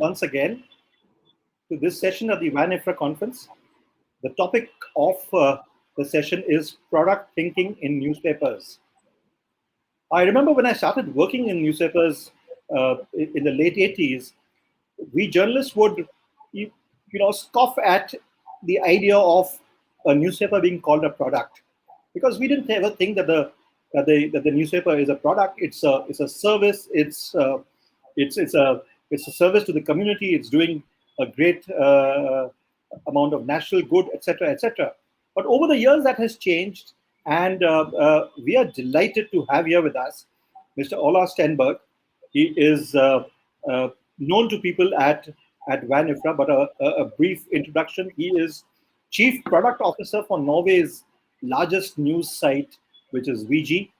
once again to this session of the WAN-IFRA conference. The topic of the session is product thinking in newspapers. I remember when I started working in newspapers in the late 80s, we journalists would scoff at the idea of a newspaper being called a product, because we didn't ever think that the newspaper is a product. It's a service. It's a service to the community. It's doing a great amount of national good, etc., etc. But over the years, that has changed, and we are delighted to have here with us Mr. Ola Stenberg. He is known to people at WAN-IFRA, but a brief introduction. He is Chief Product Officer for Norway's largest news site, which is VG.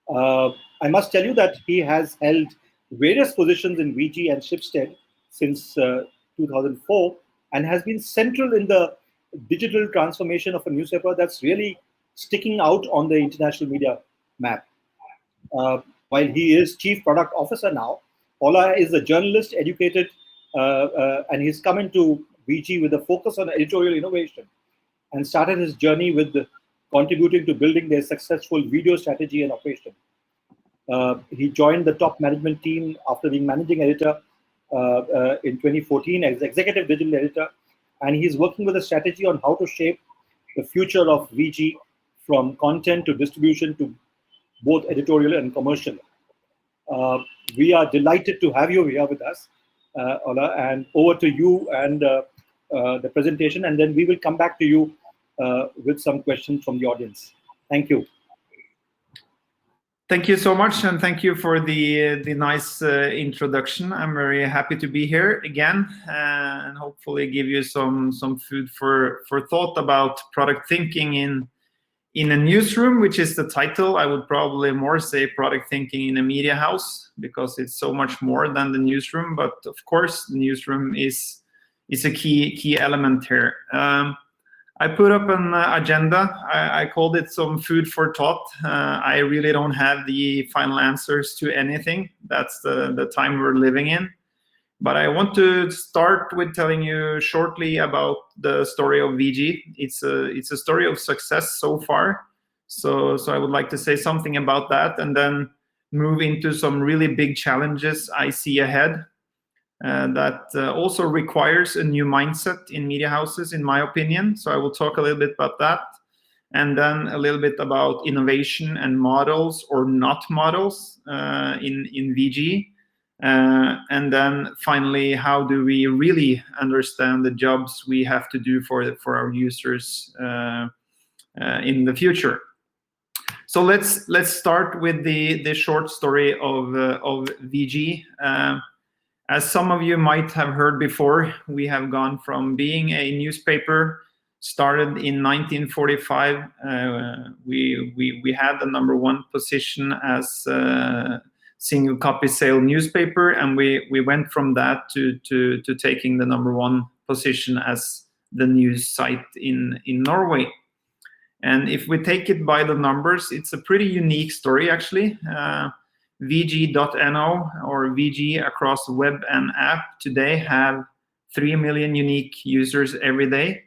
I must tell you that he has held various positions in VG and Schibsted since 2004 and has been central in the digital transformation of a newspaper that's really sticking out on the international media map. While he is Chief Product Officer now, Ola is a journalist, educated, and he's come into VG with a focus on editorial innovation and started his journey with contributing to building their successful video strategy and operation. He joined the top management team after being managing editor in 2014 as executive digital editor, and he's working with a strategy on how to shape the future of VG from content to distribution to both editorial and commercial. We are delighted to have you here with us, Ola, and over to you and the presentation, and then we will come back to you with some questions from the audience. Thank you. Thank you so much, and thank you for the nice introduction. I'm very happy to be here again, and hopefully give you some food for thought about product thinking in a newsroom, which is the title. I would probably more say product thinking in a media house, because it's so much more than the newsroom. But of course, the newsroom is a key element here. I put up an agenda. I called it some food for thought. I really don't have the final answers to anything. That's the time we're living in. But I want to start with telling you shortly about the story of VG. It's a story of success so far. So I would like to say something about that, and then move into some really big challenges I see ahead. That also requires a new mindset in media houses, in my opinion. So I will talk a little bit about that, and then a little bit about innovation and models or not models in VG. And then finally, how do we really understand the jobs we have to do for our users in the future? So let's start with the short story of VG. As some of you might have heard before, we have gone from being a newspaper started in 1945. We had the #1 position as a single copy sale newspaper, and we went from that to taking the #1 position as the news site in Norway. And if we take it by the numbers, it's a pretty unique story, actually. VG.no or VG across web and app today have 3 million unique users every day.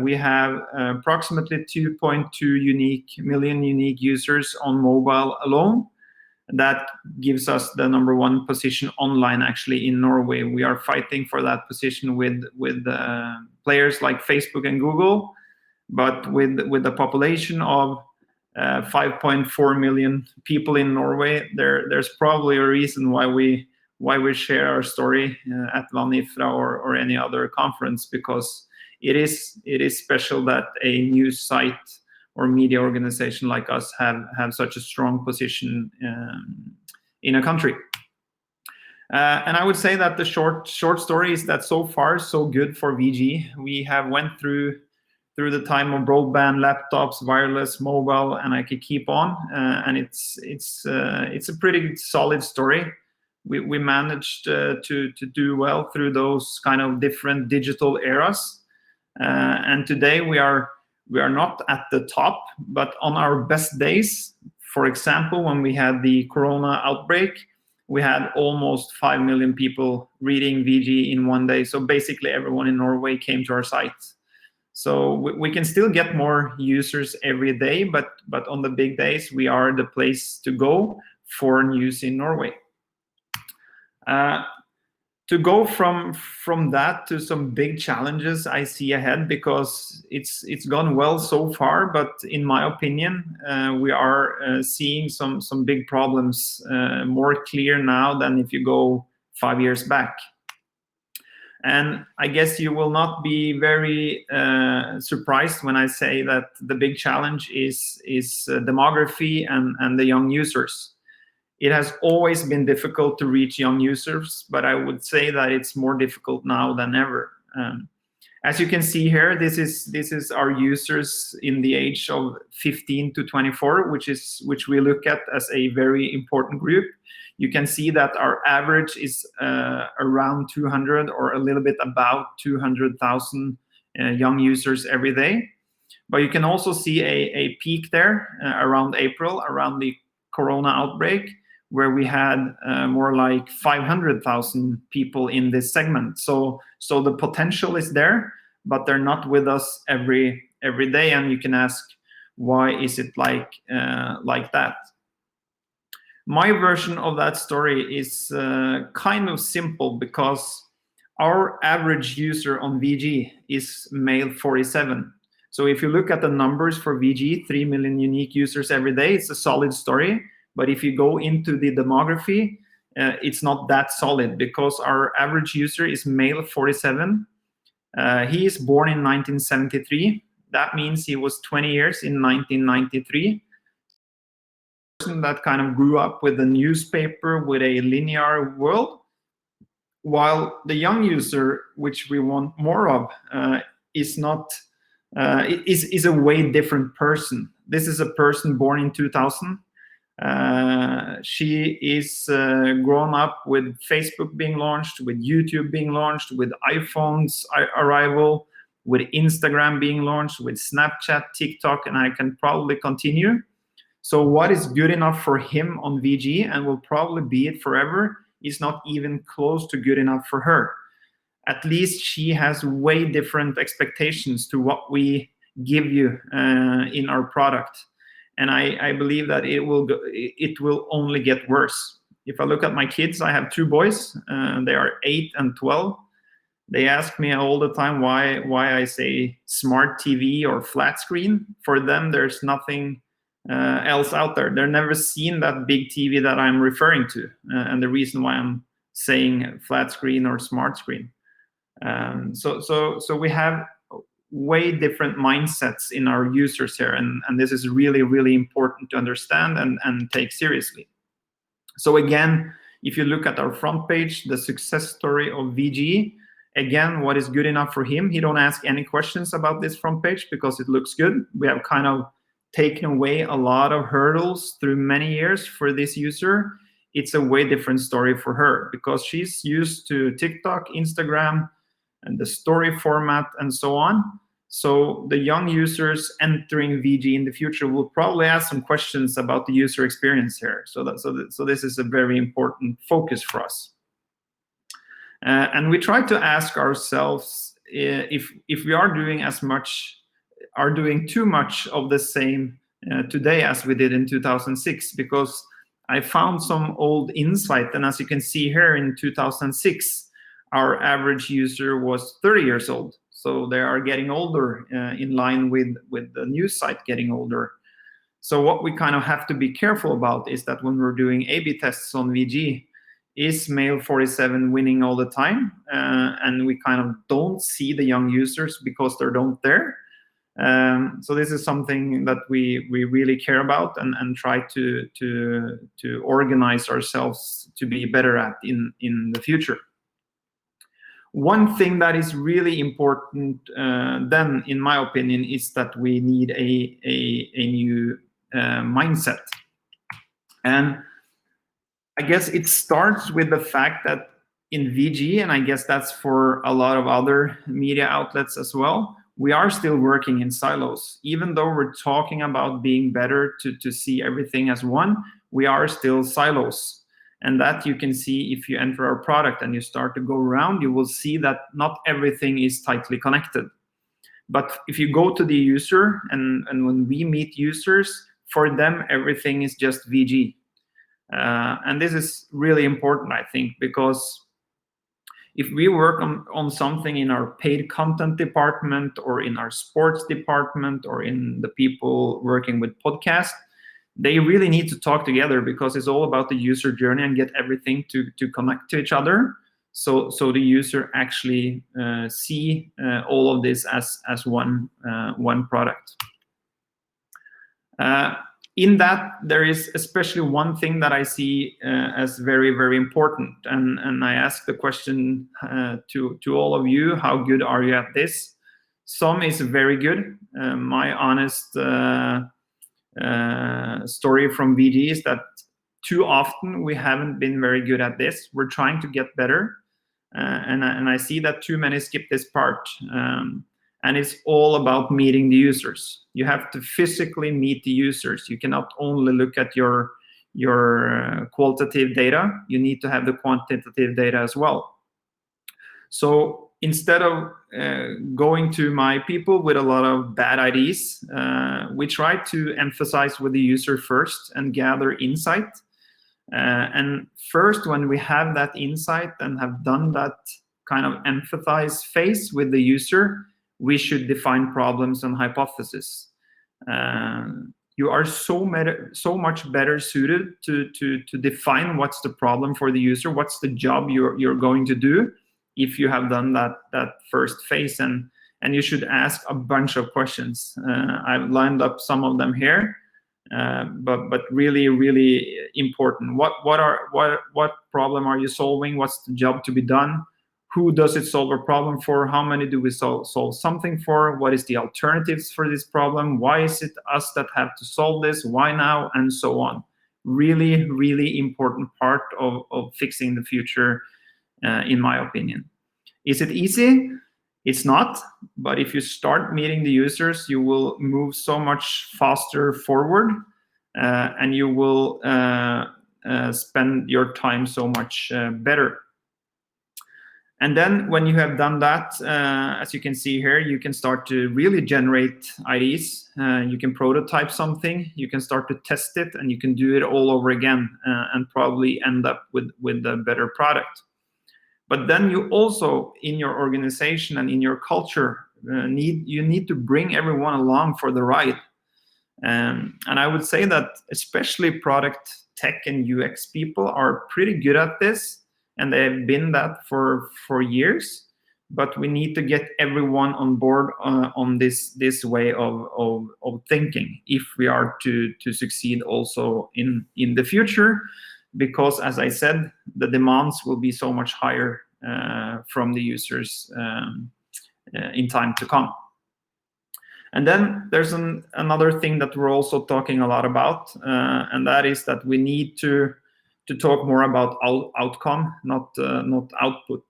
We have approximately 2.2 million unique users on mobile alone. That gives us the #1 position online, actually, in Norway. We are fighting for that position with players like Facebook and Google, but with a population of 5.4 million people in Norway, there's probably a reason why we share our story at WAN-IFRA or any other conference, because it is special that a news site or media organization like us have such a strong position in a country. And I would say that the short story is that so far so good for VG. We have went through the time of broadband, laptops, wireless, mobile, and I could keep on. And it's a pretty solid story. We managed to do well through those kind of different digital eras. And today we are not at the top, but on our best days, for example, when we had the Corona outbreak, we had almost 5 million people reading VG in one day. So basically everyone in Norway came to our site. So we can still get more users every day, but on the big days, we are the place to go for news in Norway. To go from that to some big challenges I see ahead, because it's gone well so far, but in my opinion, we are seeing some big problems more clear now than if you go 5 years back. And I guess you will not be very surprised when I say that the big challenge is demography and the young users. It has always been difficult to reach young users, but I would say that it's more difficult now than ever. As you can see here, this is our users in the age of 15 to 24, which we look at as a very important group. You can see that our average is around 200 or a little bit about 200,000 young users every day. But you can also see a peak there around April, around the Corona outbreak, where we had more like 500,000 people in this segment. So the potential is there, but they're not with us every day. And you can ask, why is it like that? My version of that story is kind of simple, because our average user on VG is male 47. So if you look at the numbers for VG, 3 million unique users every day, it's a solid story. But if you go into the demography, it's not that solid, because our average user is male 47. He is born in 1973. That means he was 20 years in 1993. That kind of grew up with a newspaper, with a linear world, while the young user, which we want more of, is a way different person. This is a person born in 2000. She is grown up with Facebook being launched, with YouTube being launched, with iPhone's arrival, with Instagram being launched, with Snapchat, TikTok, and I can probably continue. So what is good enough for him on VG, and will probably be it forever, is not even close to good enough for her. At least she has way different expectations to what we give you in our product. And I believe that it will only get worse. If I look at my kids, I have 2 boys. They are 8 and 12. They ask me all the time why I say smart TV or flat screen. For them, there's nothing else out there. They've never seen that big TV that I'm referring to, and the reason why I'm saying flat screen or smart screen. So we have way different mindsets in our users here, and this is really, really important to understand and take seriously. So again, if you look at our front page, the success story of VG, again, what is good enough for him? He don't ask any questions about this front page because it looks good. We have kind of taken away a lot of hurdles through many years for this user. It's a way different story for her, because she's used to TikTok, Instagram, and the story format and so on. So the young users entering VG in the future will probably ask some questions about the user experience here. So this is a very important focus for us. And we try to ask ourselves if we are doing too much of the same today as we did in 2006, because I found some old insight. And as you can see here, in 2006, our average user was 30 years old. So they are getting older in line with the news site getting older. So what we kind of have to be careful about is that when we're doing A/B tests on VG, is male 47 winning all the time? And we kind of don't see the young users because they're not there. So this is something that we really care about and try to organize ourselves to be better at in the future. One thing that is really important then, in my opinion, is that we need a new mindset. And I guess it starts with the fact that in VG, and I guess that's for a lot of other media outlets as well, we are still working in silos. Even though we're talking about being better to see everything as one, we are still silos. And that you can see if you enter our product and you start to go around, you will see that not everything is tightly connected. But if you go to the user and when we meet users, for them, everything is just VG. And this is really important, I think, because if we work on something in our paid content department or in our sports department or in the people working with podcasts, they really need to talk together because it's all about the user journey and get everything to connect to each other. So the user actually see all of this as one product. In that, there is especially one thing that I see as very, very important. And I ask the question to all of you, how good are you at this? Some is very good. My honest story from VG is that too often we haven't been very good at this. We're trying to get better. And I see that too many skip this part. And it's all about meeting the users. You have to physically meet the users. You cannot only look at your qualitative data. You need to have the quantitative data as well. So instead of going to my people with a lot of bad ideas, we try to emphasize with the user first and gather insight. And first, when we have that insight and have done that kind of empathize phase with the user, we should define problems and hypotheses. You are so much better suited to define what's the problem for the user, what's the job you're going to do, if you have done that first phase. And you should ask a bunch of questions. I've lined up some of them here, but really, really important. What problem are you solving? What's the job to be done? Who does it solve a problem for? How many do we solve something for? What is the alternatives for this problem? Why is it us that have to solve this? Why now? And so on. Really, really important part of fixing the future, in my opinion. Is it easy? It's not, but if you start meeting the users, you will move so much faster forward, and you will spend your time so much better. And then when you have done that, as you can see here, you can start to really generate ideas. You can prototype something, you can start to test it, and you can do it all over again and probably end up with a better product. But then you also, in your organization and in your culture, you need to bring everyone along for the ride. And I would say that especially product tech and UX people are pretty good at this. And they've been that for years, but we need to get everyone on board on this way of thinking if we are to succeed also in the future, because as I said, the demands will be so much higher from the users in time to come. And then there's another thing that we're also talking a lot about, and that is that we need to talk more about outcome, not output.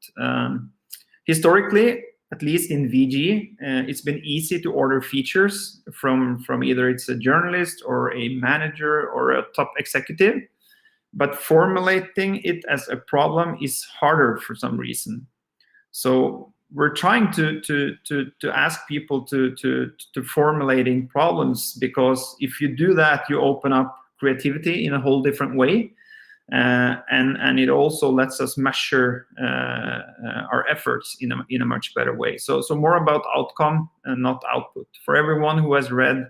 Historically, at least in VG, it's been easy to order features from either it's a journalist or a manager or a top executive, but formulating it as a problem is harder for some reason. So we're trying to ask people to formulating problems, because if you do that, you open up creativity in a whole different way. And it also lets us measure our efforts in a much better way. So more about outcome and not output. For everyone who has read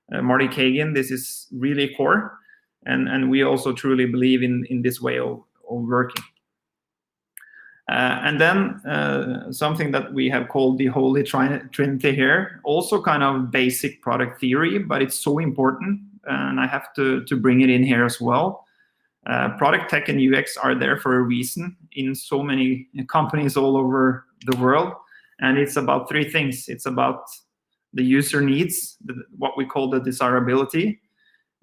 Marty Kagan, this is really core, and we also truly believe in this way of working. And then something that we have called the Holy Trinity here, also kind of basic product theory, but it's so important, and I have to bring it in here as well. Product tech and UX are there for a reason in so many companies all over the world, and it's about three things. It's about the user needs, what we call the desirability.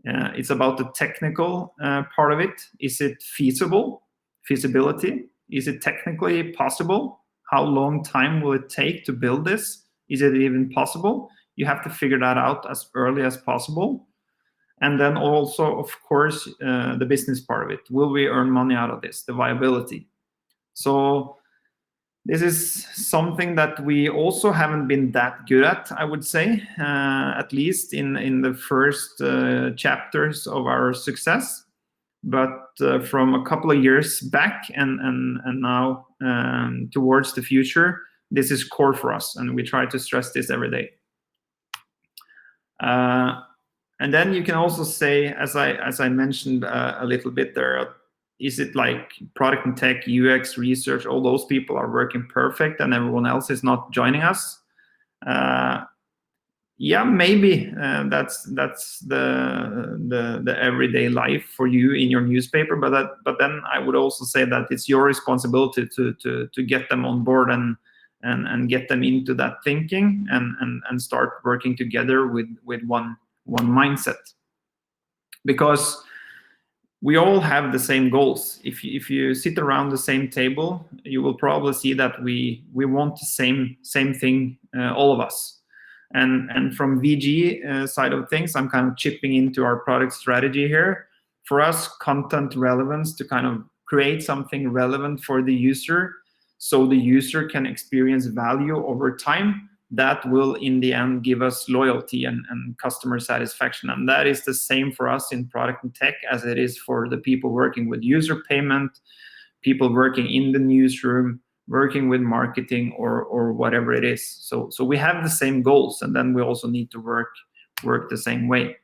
It's about the technical part of it. Is it feasible? Feasibility. Is it technically possible? How long time will it take to build this? Is it even possible? You have to figure that out as early as possible. And then also, of course, the business part of it. Will we earn money out of this? The viability. So this is something that we also haven't been that good at, I would say, at least in the first chapters of our success. But from a couple of years back and now towards the future, this is core for us, and we try to stress this every day. And then you can also say, as I mentioned a little bit there, is it like product and tech, UX, research, all those people are working perfect and everyone else is not joining us? Yeah, maybe that's the everyday life for you in your newspaper, but then I would also say that it's your responsibility to get them on board and get them into that thinking and start working together with one mindset, because we all have the same goals. If you sit around the same table, you will probably see that we want the same thing, all of us. And from VG side of things, I'm kind of chipping into our product strategy here. For us, content relevance, to kind of create something relevant for the user so the user can experience value over time, that will in the end give us loyalty and customer satisfaction. And that is the same for us in product and tech as it is for the people working with user payment, people working in the newsroom, working with marketing or whatever it is. So we have the same goals, and then we also need to work the same way.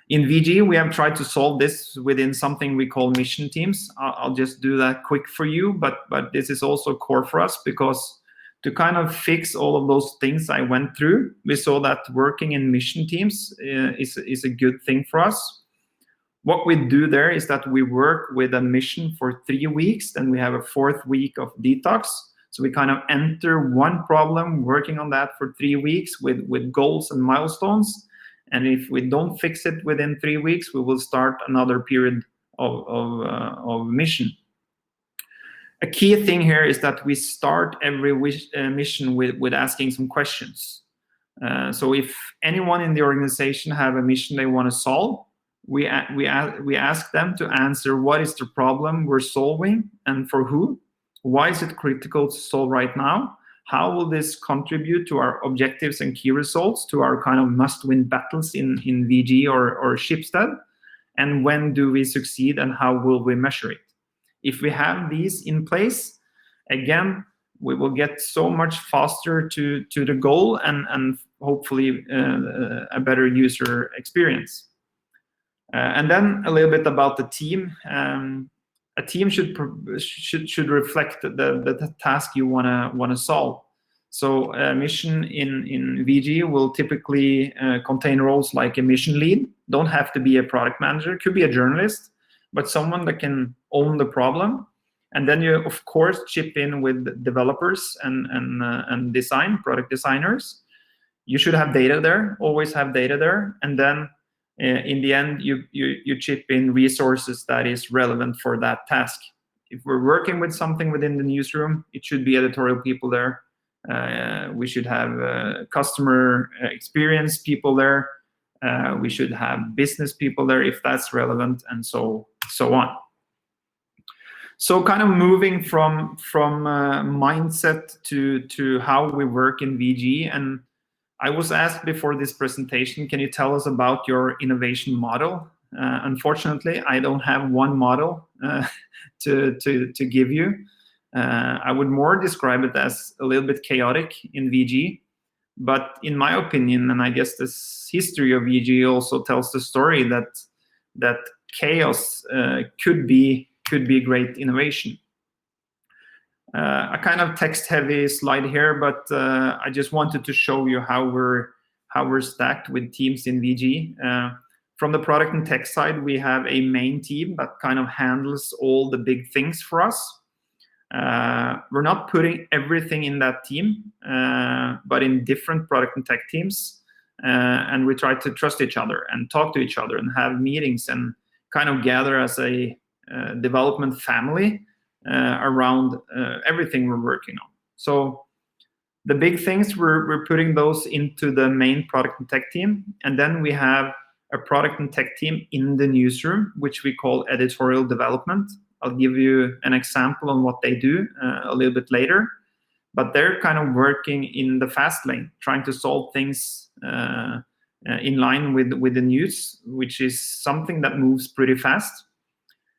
In VG, we have tried to solve this within something we call mission teams. I'll just do that quick for you, but this is also core for us, because to kind of fix all of those things I went through, we saw that working in mission teams is a good thing for us. What we do there is that we work with a mission for 3 weeks, then we have a 4th week of detox. So we kind of enter one problem, working on that for 3 weeks with goals and milestones. And if we don't fix it within 3 weeks, we will start another period of mission. A key thing here is that we start every mission with asking some questions. So if anyone in the organization have a mission they want to solve, we ask them to answer what is the problem we're solving and for who. Why is it critical to solve right now? How will this contribute to our objectives and key results, to our kind of must-win battles in VG or Schibsted? And when do we succeed and how will we measure it? If we have these in place, again, we will get so much faster to the goal and hopefully a better user experience. And then a little bit about the team. A team should reflect the task you wanna solve. So a mission in VG will typically contain roles like a mission lead. Don't have to be a product manager. Could be a journalist, but someone that can own the problem. And then you of course chip in with developers and product designers. You should have data there. Always have data there. And then in the end, you chip in resources that is relevant for that task. If we're working with something within the newsroom, it should be editorial people there. We should have customer experience people there. We should have business people there if that's relevant, and so on. So kind of moving from mindset to how we work in VG. And I was asked before this presentation, can you tell us about your innovation model? Unfortunately, I don't have one model to give you. I would more describe it as a little bit chaotic in VG. But in my opinion, and I guess this history of VG also tells the story that chaos could be great innovation. A kind of text-heavy slide here, but I just wanted to show you how we're stacked with teams in VG. From the product and tech side, we have a main team that kind of handles all the big things for us. We're not putting everything in that team, but in different product and tech teams. And we try to trust each other and talk to each other and have meetings and kind of gather as a development family around everything we're working on. So the big things, we're putting those into the main product and tech team. And then we have a product and tech team in the newsroom, which we call editorial development. I'll give you an example on what they do a little bit later. But they're kind of working in the fast lane, trying to solve things in line with the news, which is something that moves pretty fast.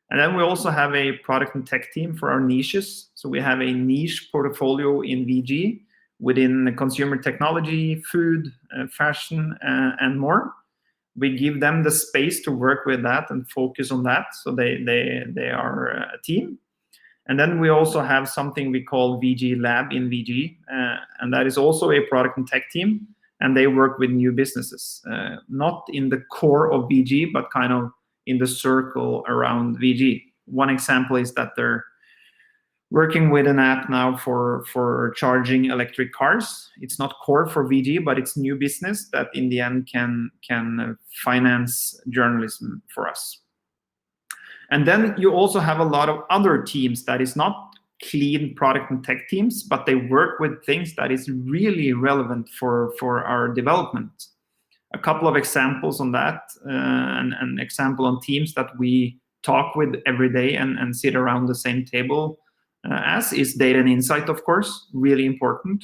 And then we also have a product and tech team for our niches. So we have a niche portfolio in VG within the consumer technology, food, fashion, and more. We give them the space to work with that and focus on that. So they are a team. And then we also have something we call VG Lab in VG, and that is also a product and tech team, and they work with new businesses, not in the core of VG, but kind of in the circle around VG. One example is that they're working with an app now for charging electric cars. It's not core for VG, but it's new business that in the end can finance journalism for us. And then you also have a lot of other teams that is not clean product and tech teams, but they work with things that is really relevant for our development. A couple of examples on that, and an example on teams that we talk with every day and sit around the same table as is data and insight, of course, really important.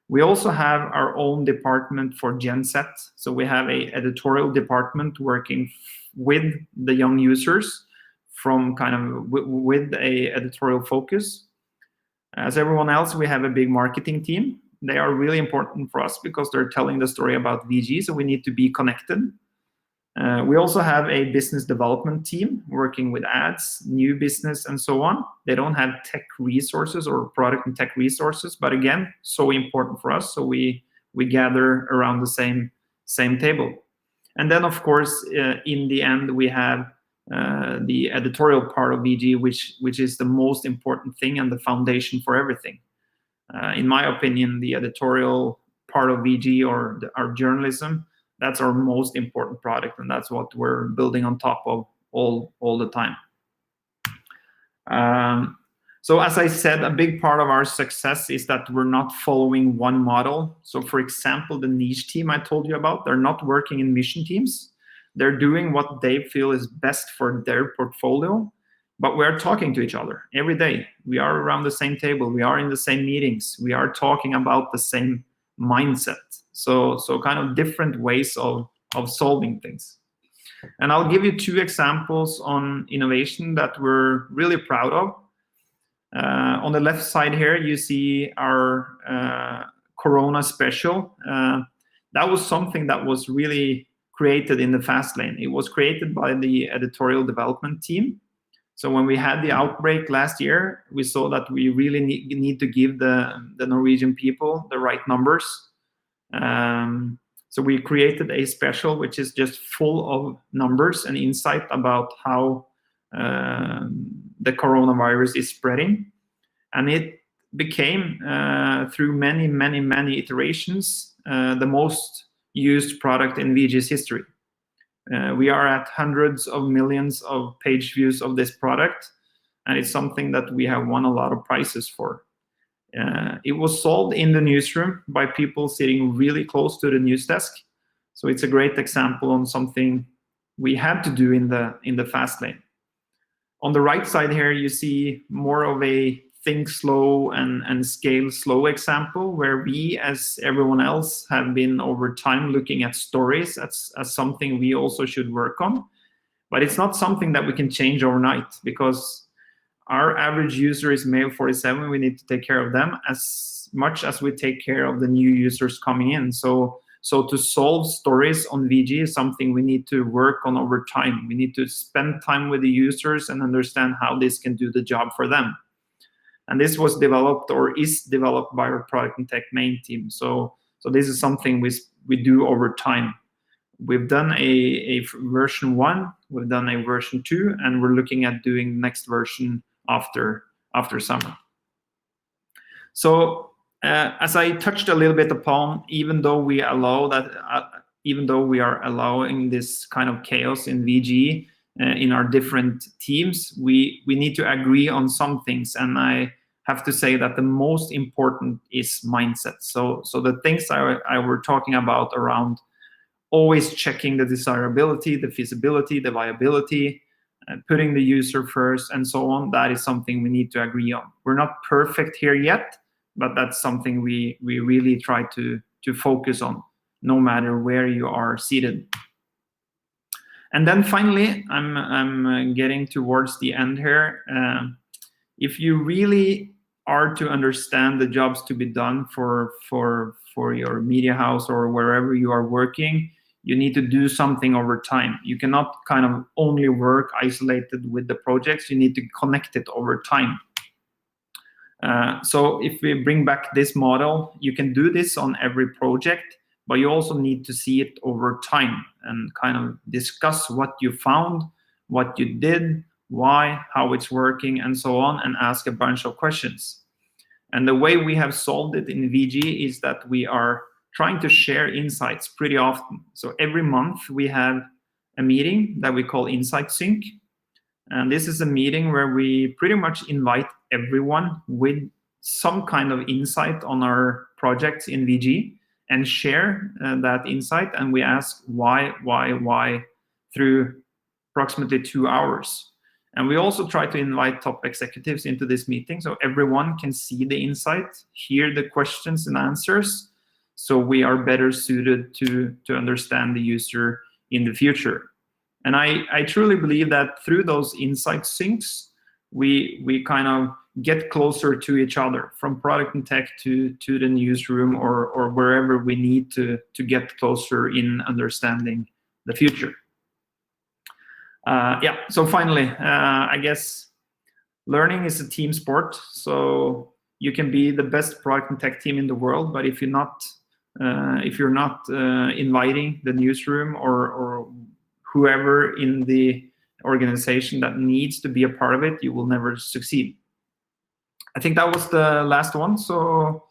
We also have our own department for Gen Z. So we have a editorial department working with the young users from kind of with a editorial focus. As everyone else, we have a big marketing team. They are really important for us because they're telling the story about VG, so we need to be connected. We also have a business development team working with ads, new business, and so on. They don't have tech resources or product and tech resources, but again, so important for us, so we gather around the same table. And then, of course, in the end, we have the editorial part of VG, which is the most important thing and the foundation for everything. In my opinion, the editorial part of VG or our journalism, that's our most important product, and that's what we're building on top of all the time. So as I said, a big part of our success is that we're not following one model. So for example, the niche team I told you about, they're not working in mission teams. They're doing what they feel is best for their portfolio, but we're talking to each other every day. We are around the same table. We are in the same meetings. We are talking about the same mindset. So kind of different ways of solving things. And I'll give you two examples on innovation that we're really proud of. On the left side here, you see our Corona special. That was something that was really created in the fast lane. It was created by the editorial development team. So when we had the outbreak last year, we saw that we really need to give the Norwegian people the right numbers. So we created a special which is just full of numbers and insight about how the coronavirus is spreading. And it became, through many iterations, the most used product in VG's history. We are at hundreds of millions of page views of this product, and it's something that we have won a lot of prizes for. It was sold in the newsroom by people sitting really close to the news desk. So it's a great example on something we had to do in the fast lane. On the right side here, you see more of a think slow and scale slow example, where we, as everyone else, have been over time looking at stories as something we also should work on. But it's not something that we can change overnight, because our average user is male 47. We need to take care of them as much as we take care of the new users coming in. So to solve stories on VG is something we need to work on over time. We need to spend time with the users and understand how this can do the job for them. And this was developed, or is developed, by our product and tech main team. So this is something we do over time. We've done a version 1, we've done a version 2, and we're looking at doing the next version after summer. So as I touched a little bit upon, even though we allow that, even though we are allowing this kind of chaos in VG in our different teams, we need to agree on some things. And I have to say that the most important is mindset. So the things I were talking about around always checking the desirability, the feasibility, the viability, putting the user first, and so on. That is something we need to agree on. We're not perfect here yet, but that's something we really try to focus on, no matter where you are seated. And then finally, I'm getting towards the end here. If you really are to understand the jobs to be done for your media house or wherever you are working, you need to do something over time. You cannot kind of only work isolated with the projects. You need to connect it over time. So if we bring back this model, you can do this on every project, but you also need to see it over time and kind of discuss what you found, what you did, why, how it's working, and so on, and ask a bunch of questions. And the way we have solved it in VG is that we are trying to share insights pretty often. So every month we have a meeting that we call Insight Sync. And this is a meeting where we pretty much invite everyone with some kind of insight on our projects in VG and share that insight. And we ask why through approximately 2 hours. And we also try to invite top executives into this meeting so everyone can see the insight, hear the questions and answers, so we are better suited to understand the user in the future. And I truly believe that through those insight syncs, we kind of get closer to each other, from product and tech to the newsroom or wherever we need to get closer in understanding the future. Yeah, so finally, I guess learning is a team sport. So you can be the best product and tech team in the world, but if you're not inviting the newsroom or whoever in the organization that needs to be a part of it, you will never succeed. I think that was the last one. So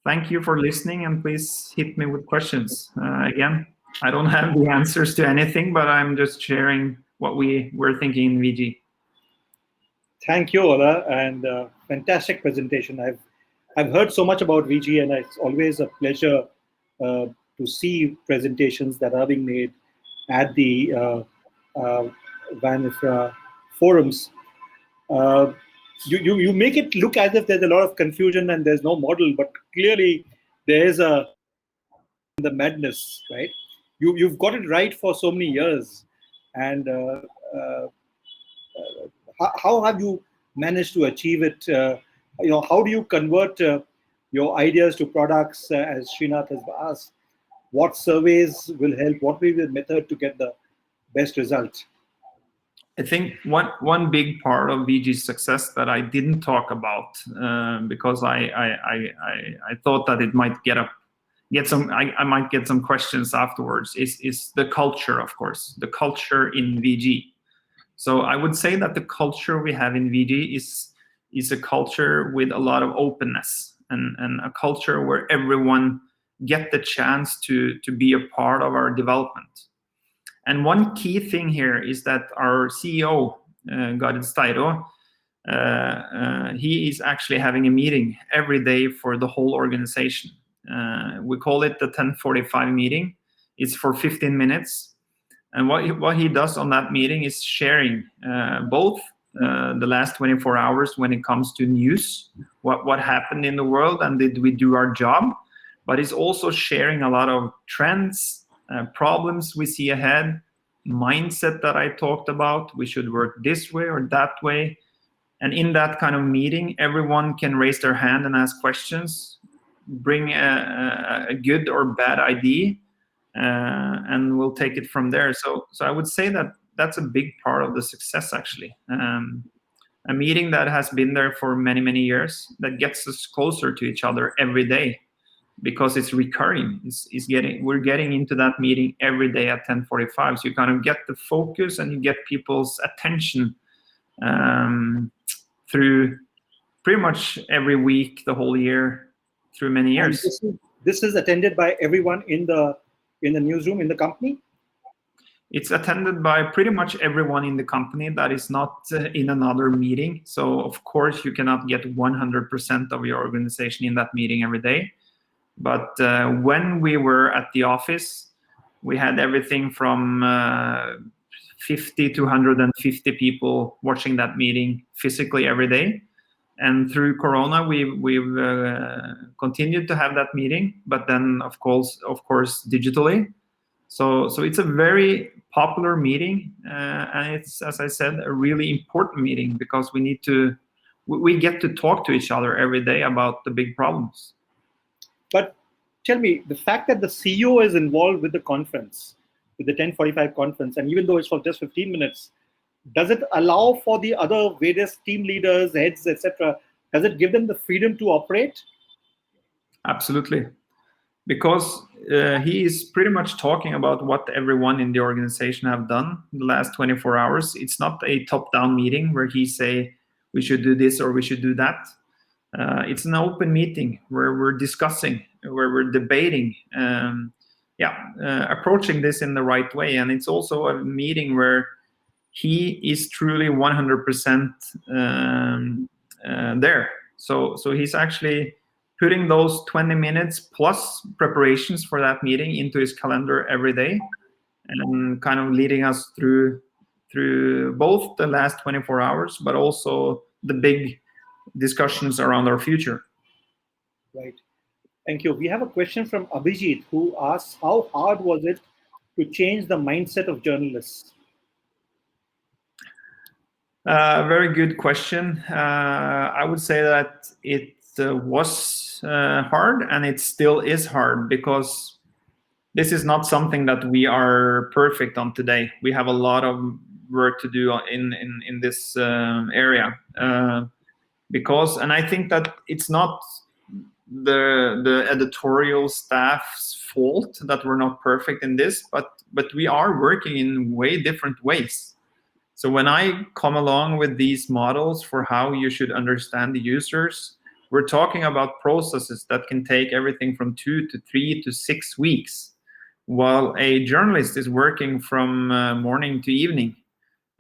thank you for listening, and please hit me with questions. Again, I don't have the answers to anything, but I'm just sharing what we're thinking in VG. Thank you, Ola, and fantastic presentation. I've heard so much about VG, and it's always a pleasure to see presentations that are being made at the WAN-IFRA forums. You make it look as if there's a lot of confusion and there's no model, but clearly there is the madness, right? You've got it right for so many years, and how have you managed to achieve it? How do you convert your ideas to products? As Srinath has asked, what surveys will help? What will be the method to get the best result? I think one big part of VG's success that I didn't talk about because I thought that it might I might get some questions afterwards is the culture, of course, the culture in VG. So I would say that the culture we have in VG is a culture with a lot of openness and a culture where everyone get the chance to be a part of our development. And one key thing here is that our CEO, Garid Steiro, he is actually having a meeting every day for the whole organization. We call it the 10:45 meeting. It's for 15 minutes. And what he does on that meeting is sharing both the last 24 hours when it comes to news, what happened in the world and did we do our job, but he's also sharing a lot of trends, problems we see ahead, mindset that I talked about, we should work this way or that way. And in that kind of meeting, everyone can raise their hand and ask questions, bring a good or bad idea, and we'll take it from there. So I would say that that's a big part of the success, actually. A meeting that has been there for many, many years, that gets us closer to each other every day because it's recurring. We're getting into that meeting every day at 10:45. So you kind of get the focus and you get people's attention through pretty much every week, the whole year, through many years. This is attended by everyone in the newsroom, in the company? It's attended by pretty much everyone in the company that is not in another meeting. So of course you cannot get 100% of your organization in that meeting every day. But when we were at the office, We had everything from 50 to 150 people watching that meeting physically every day. And through Corona, we've continued to have that meeting, but then of course digitally. So it's a very popular meeting, and it's, as I said, a really important meeting because we get to talk to each other every day about the big problems. But tell me, the fact that the CEO is involved with the conference, with the 10:45 conference, and even though it's for just 15 minutes, does it allow for the other various team leaders, heads, etc.? Does it give them the freedom to operate? Absolutely, because he is pretty much talking about what everyone in the organization have done the last 24 hours. It's not a top-down meeting where he say we should do this or we should do that. It's an open meeting where we're discussing, where we're debating, approaching this in the right way. And it's also a meeting where he is truly 100% there. So he's actually putting those 20 minutes plus preparations for that meeting into his calendar every day, and kind of leading us through both the last 24 hours, but also the big discussions around our future. Right. Thank you. We have a question from Abhijit, who asks, how hard was it to change the mindset of journalists? Very good question. I would say that it was hard, and it still is hard, because this is not something that we are perfect on today. We have a lot of work to do in this area. And I think that it's not the editorial staff's fault that we're not perfect in this, but we are working in way different ways. So when I come along with these models for how you should understand the users, we're talking about processes that can take everything from 2 to 3 to 6 weeks, while a journalist is working from morning to evening,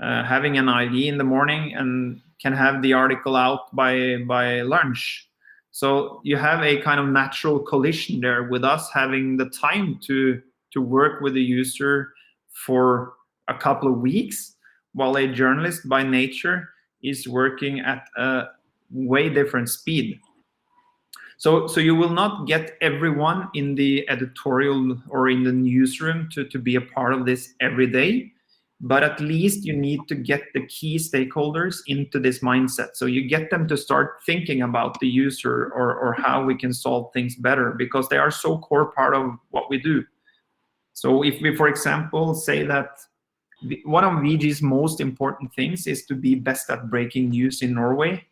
having an idea in the morning and can have the article out by lunch. So you have a kind of natural collision there with us having the time to work with the user for a couple of weeks, while a journalist by nature is working at a way different speed. So you will not get everyone in the editorial or in the newsroom to be a part of this every day, but at least you need to get the key stakeholders into this mindset. So you get them to start thinking about the user or how we can solve things better, because they are so core part of what we do. So if we, for example, say that one of VG's most important things is to be best at breaking news in Norway,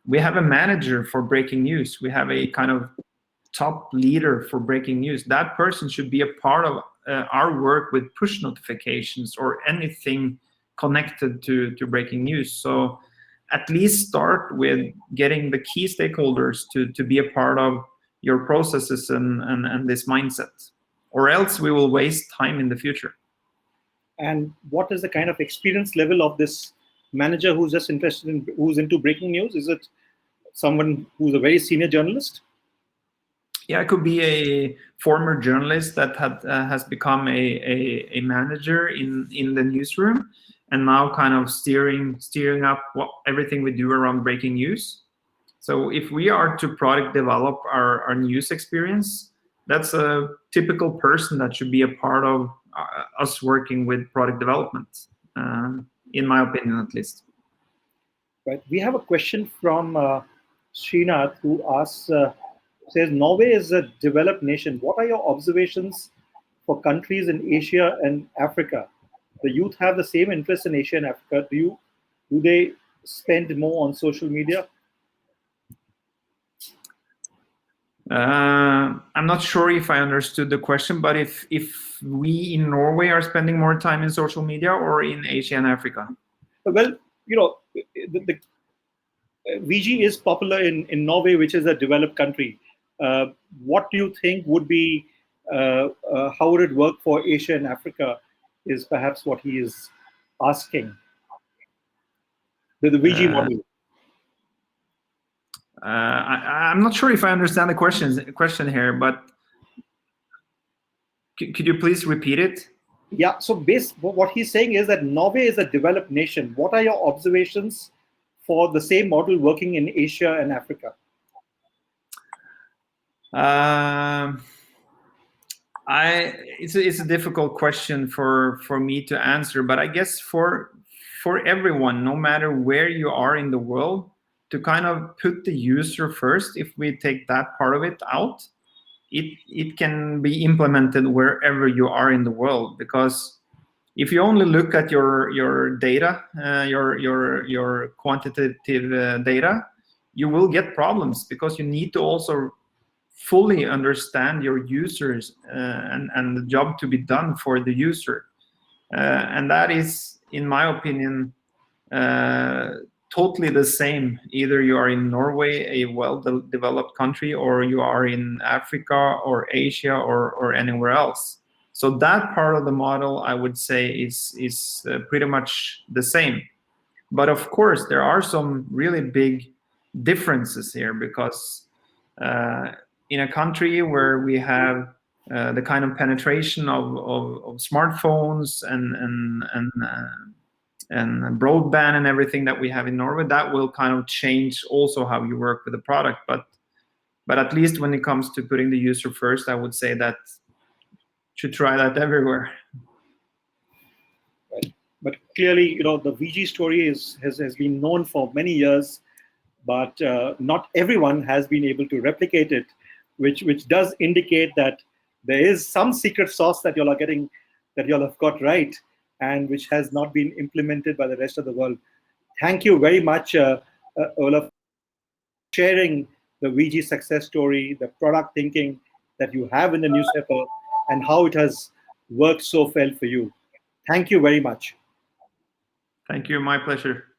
we have a manager for breaking news. We have a kind of top leader for breaking news. That person should be a part of our work with push notifications or anything connected to breaking news. So at least start with getting the key stakeholders to be a part of your processes and this mindset, or else we will waste time in the future. And what is the kind of experience level of this manager who's just interested in, who's into breaking news? Is it someone who's a very senior journalist? Yeah, it could be a former journalist that has become a manager in the newsroom, and now kind of steering up everything we do around breaking news. So if we are to product develop our news experience, that's a typical person that should be a part of us working with product development, in my opinion, at least. Right. We have a question from Srinath, who asks, says, Norway is a developed nation. What are your observations for countries in Asia and Africa? The youth have the same interest in Asia and Africa. Do they spend more on social media? I'm not sure if I understood the question, but if we in Norway are spending more time in social media or in Asia and Africa? Well, you know, the VG is popular in Norway, which is a developed country. What do you think would be, how would it work for Asia and Africa is perhaps what he is asking. The VG model. I'm not sure if I understand the question here, but Could you please repeat it? Yeah, so what he's saying is that Norway is a developed nation. What are your observations for the same model working in Asia and Africa? It's a difficult question for me to answer, but I guess for everyone, no matter where you are in the world, to kind of put the user first, if we take that part of it out, it can be implemented wherever you are in the world. Because if you only look at your data, your quantitative data, you will get problems, because you need to also fully understand your users and the job to be done for the user. And that is, in my opinion, totally the same. Either you are in Norway, a well-developed country, or you are in Africa or Asia or anywhere else. So that part of the model, I would say, is pretty much the same. But of course, there are some really big differences here, because in a country where we have the kind of penetration of smartphones and broadband and everything that we have in Norway, that will kind of change also how you work with the product. But at least when it comes to putting the user first, I would say that should try that everywhere. Right. But clearly, the VG story has been known for many years, but not everyone has been able to replicate it, which does indicate that there is some secret sauce that y'all have got right, and which has not been implemented by the rest of the world. Thank you very much, Ola, for sharing the VG success story, the product thinking that you have in the newspaper, and how it has worked so well for you. Thank you very much. Thank you. My pleasure.